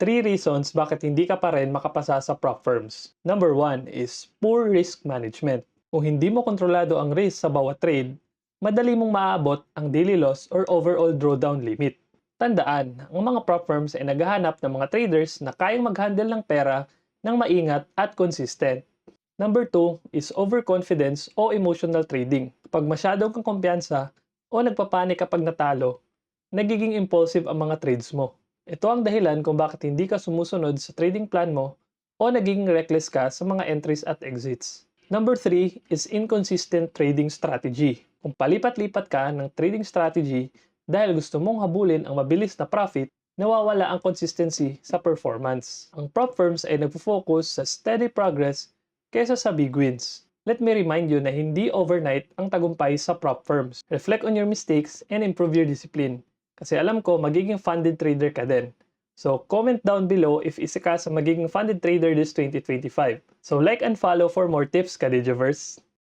3 reasons bakit hindi ka pa rin makapasa sa prop firms. Number 1 is poor risk management. Kung hindi mo kontrolado ang risk sa bawat trade, madali mong maaabot ang daily loss or overall drawdown limit. Tandaan, ang mga prop firms ay naghahanap ng mga traders na kayang mag-handle ng pera ng maingat at consistent. Number 2 is overconfidence o emotional trading. Kapag masyadong kang kumpiyansa o nagpapanik kapag natalo, nagiging impulsive ang mga trades mo. Ito ang dahilan kung bakit hindi ka sumusunod sa trading plan mo o nagiging reckless ka sa mga entries at exits. Number 3 is inconsistent trading strategy. Kung palipat-lipat ka ng trading strategy dahil gusto mong habulin ang mabilis na profit, nawawala ang consistency sa performance. Ang prop firms ay nagpo-focus sa steady progress kaysa sa big wins. Let me remind you na hindi overnight ang tagumpay sa prop firms. Reflect on your mistakes and improve your discipline. Kasi alam ko, magiging funded trader ka din. So, comment down below if isa ka sa magiging funded trader this 2025. So, like and follow for more tips, Kadijoverse!